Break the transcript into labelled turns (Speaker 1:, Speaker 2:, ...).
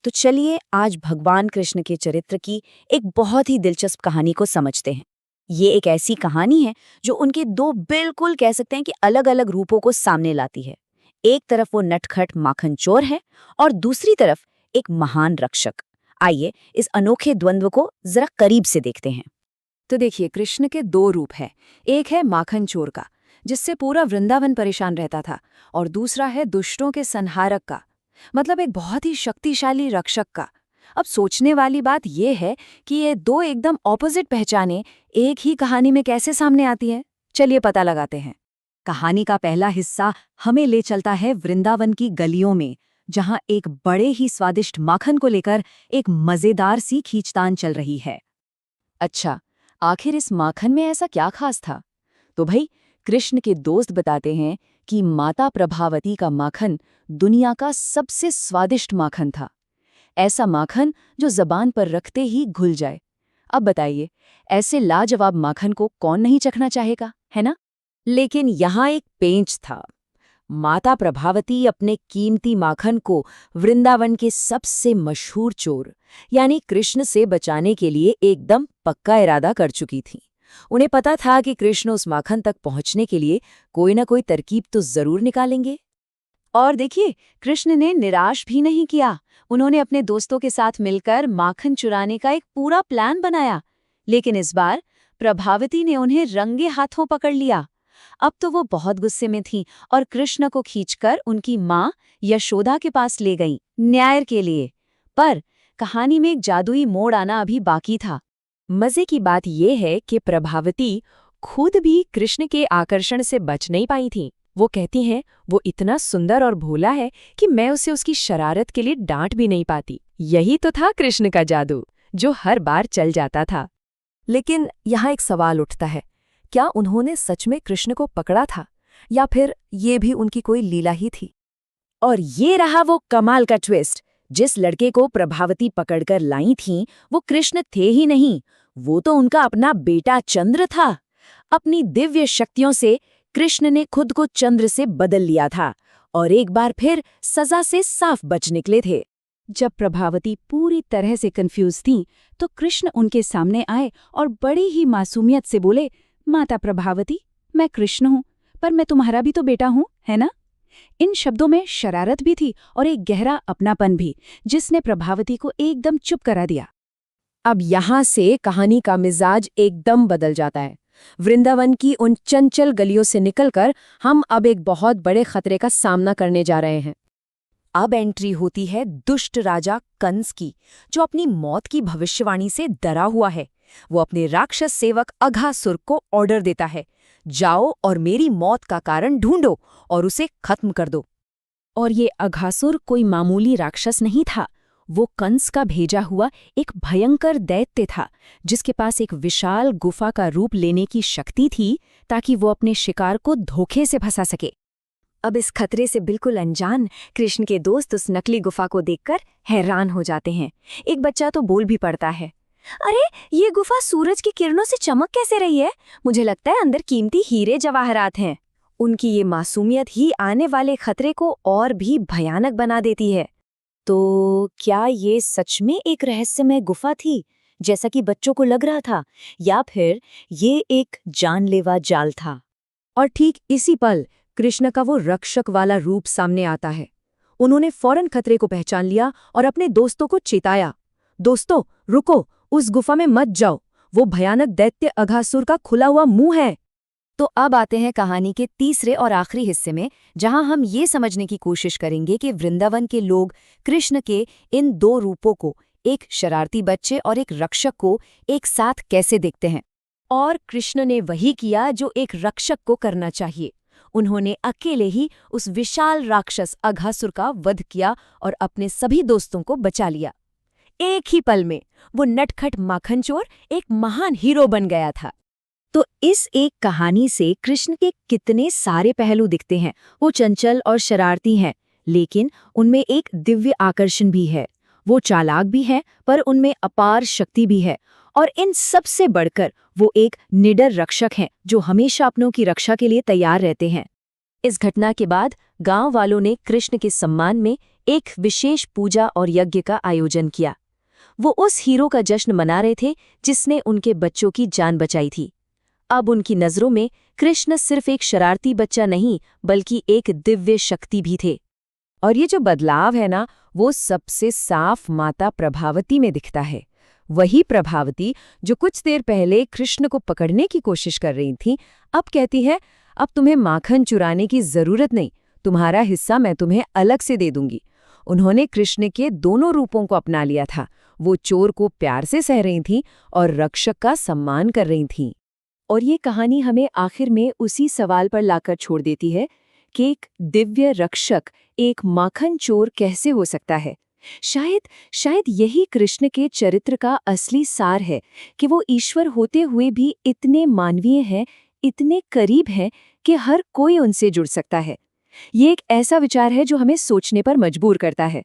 Speaker 1: तो चलिए आज भगवान कृष्ण के चरित्र की एक बहुत ही दिलचस्प कहानी को समझते हैं। ये एक ऐसी कहानी है जो उनके दो बिल्कुल कह सकते हैं कि अलग अलग रूपों को सामने लाती है। एक तरफ वो नटखट माखन चोर है और दूसरी तरफ एक महान रक्षक। आइए इस अनोखे द्वंद्व को जरा करीब से देखते हैं।
Speaker 2: तो देखिए, कृष्ण के दो रूप हैं। एक है माखन चोर का, जिससे पूरा वृंदावन परेशान रहता था, और दूसरा है दुष्टों के संहारक का, मतलब एक बहुत ही शक्तिशाली रक्षक का। अब सोचने वाली बात यह है कि ये दो एकदम ऑपोजिट पहचाने एक ही कहानी में कैसे सामने आती है। चलिए पता लगाते हैं। कहानी का पहला हिस्सा हमें ले चलता है वृंदावन की गलियों में, जहां एक बड़े ही स्वादिष्ट माखन को लेकर एक मजेदार सी खींचतान चल रही है। अच्छा, आखिर इस माखन में ऐसा क्या खास था? तो भाई, कृष्ण के दोस्त बताते हैं कि माता प्रभावती का माखन दुनिया का सबसे स्वादिष्ट माखन था। ऐसा माखन जो जबान पर रखते ही घुल जाए। अब बताइए, ऐसे लाजवाब माखन को कौन नहीं चखना चाहेगा, है ना?
Speaker 1: लेकिन यहाँ एक पेंच था। माता प्रभावती अपने कीमती माखन को वृंदावन के सबसे मशहूर चोर यानी कृष्ण से बचाने के लिए एकदम पक्का इरादा कर चुकी थी। उन्हें पता था कि कृष्ण उस माखन तक पहुंचने के लिए कोई ना कोई तरकीब तो जरूर निकालेंगे।
Speaker 2: और देखिए, कृष्ण ने निराश भी नहीं किया। उन्होंने अपने दोस्तों के साथ मिलकर माखन चुराने का एक पूरा प्लान बनाया। लेकिन इस बार प्रभावती ने उन्हें रंगे हाथों पकड़ लिया। अब तो वो बहुत गुस्से में थीं और कृष्ण को खींचकर उनकी माँ यशोदा के पास ले गईं, न्याय के लिए। पर कहानी में एक जादुई मोड़ आना अभी बाकी था।
Speaker 1: मजे की बात यह है कि प्रभावती खुद भी कृष्ण के आकर्षण से बच नहीं पाई थी। वो कहती हैं वो इतना सुंदर और भोला है कि मैं उसे उसकी शरारत के लिए डांट भी नहीं पाती। यही तो था कृष्ण का जादू, जो हर बार चल जाता था।
Speaker 2: लेकिन यहाँ एक सवाल उठता है, क्या उन्होंने सच में कृष्ण को पकड़ा था, या फिर ये भी उनकी कोई लीला ही थी?
Speaker 1: और ये रहा वो कमाल का ट्विस्ट। जिस लड़के को प्रभावती पकड़कर लाई थीं, वो कृष्ण थे ही नहीं, वो तो उनका अपना बेटा चंद्र था। अपनी दिव्य शक्तियों से कृष्ण ने खुद को चंद्र से बदल लिया था और एक बार फिर सजा से साफ बच निकले थे।
Speaker 2: जब प्रभावती पूरी तरह से कंफ्यूज थीं, तो कृष्ण उनके सामने आए और बड़ी ही मासूमियत से बोले, माता प्रभावती, मैं कृष्ण हूँ, पर मैं तुम्हारा भी तो बेटा हूँ, है ना? इन शब्दों में शरारत भी थी और एक गहरा अपनापन भी, जिसने प्रभावती को एकदम चुप करा दिया।
Speaker 1: अब यहाँ से कहानी का मिजाज एकदम बदल जाता है। वृंदावन की उन चंचल गलियों से निकलकर हम अब एक बहुत बड़े खतरे का सामना करने जा रहे हैं। अब एंट्री होती है दुष्ट राजा कंस की, जो अपनी मौत की भविष्यवाणी से डरा हुआ है। वो अपने राक्षस सेवक अघासुर को ऑर्डर देता है, जाओ और मेरी मौत का कारण ढूंढो और उसे खत्म कर दो। और ये अघासुर कोई मामूली राक्षस नहीं था, वो कंस का भेजा हुआ एक भयंकर दैत्य था, जिसके पास एक विशाल गुफा का रूप लेने की शक्ति थी, ताकि वो अपने शिकार को धोखे से फंसा सके। अब इस खतरे से बिल्कुल अनजान कृष्ण के दोस्त उस नकली गुफा को देखकर हैरान हो जाते हैं। एक बच्चा तो बोल भी पड़ता है, अरे ये गुफा सूरज की किरणों से चमक कैसे रही है? मुझे लगता है अंदर कीमती हीरे जवाहरात हैं। उनकी ये मासूमियत ही आने वाले खतरे को और भी भयानक बना देती है। तो क्या ये सच में एक रहस्यमय गुफा थी, जैसा कि बच्चों को लग रहा था, या फिर ये एक जानलेवा जाल था? और ठीक इसी पल कृष्ण का वो रक्षक वाला रूप सामने आता है। उन्होंने फौरन खतरे को पहचान लिया और अपने दोस्तों को चेताया, दोस्तों रुको, उस गुफा में मत जाओ, वो भयानक दैत्य अघासुर का खुला हुआ मुंह है। तो अब आते हैं कहानी के तीसरे और आखिरी हिस्से में, जहां हम ये समझने की कोशिश करेंगे कि वृंदावन के लोग कृष्ण के इन दो रूपों को, एक शरारती बच्चे और एक रक्षक को, एक साथ कैसे देखते हैं। और कृष्ण ने वही किया जो एक रक्षक को करना चाहिए। उन्होंने अकेले ही उस विशाल राक्षस अघासुर का वध किया और अपने सभी दोस्तों को बचा लिया। एक ही पल में वो नटखट माखन चोर एक महान हीरो बन गया था। तो इस एक कहानी से कृष्ण के कितने सारे पहलू दिखते हैं। वो चंचल और शरारती हैं, लेकिन उनमें एक दिव्य आकर्षण भी है। वो चालाक भी हैं, पर उनमें अपार शक्ति भी है। और इन सबसे बढ़कर वो एक निडर रक्षक हैं, जो हमेशा अपनों की रक्षा के लिए तैयार रहते हैं।
Speaker 2: इस घटना के बाद गांव वालों ने कृष्ण के सम्मान में एक विशेष पूजा और यज्ञ का आयोजन किया। वो उस हीरो का जश्न मना रहे थे जिसने उनके बच्चों की जान बचाई थी। अब उनकी नज़रों में कृष्ण सिर्फ एक शरारती बच्चा नहीं बल्कि एक दिव्य शक्ति भी थे।
Speaker 1: और ये जो बदलाव है ना, वो सबसे साफ माता प्रभावती में दिखता है। वही प्रभावती जो कुछ देर पहले कृष्ण को पकड़ने की कोशिश कर रही थी, अब कहती है, अब तुम्हें माखन चुराने की जरूरत नहीं, तुम्हारा हिस्सा मैं तुम्हें अलग से दे दूंगी। उन्होंने कृष्ण के दोनों रूपों को अपना लिया था। वो चोर को प्यार से सह रही थी और रक्षक का सम्मान कर रही थी।
Speaker 2: और ये कहानी हमें आखिर में उसी सवाल पर लाकर छोड़ देती है कि एक दिव्य रक्षक एक माखन चोर कैसे हो सकता है। शायद यही कृष्ण के चरित्र का असली सार है कि वो ईश्वर होते हुए भी इतने मानवीय हैं, इतने करीब हैं कि हर कोई उनसे जुड़ सकता है। ये एक ऐसा विचार है जो हमें सोचने पर मजबूर करता है।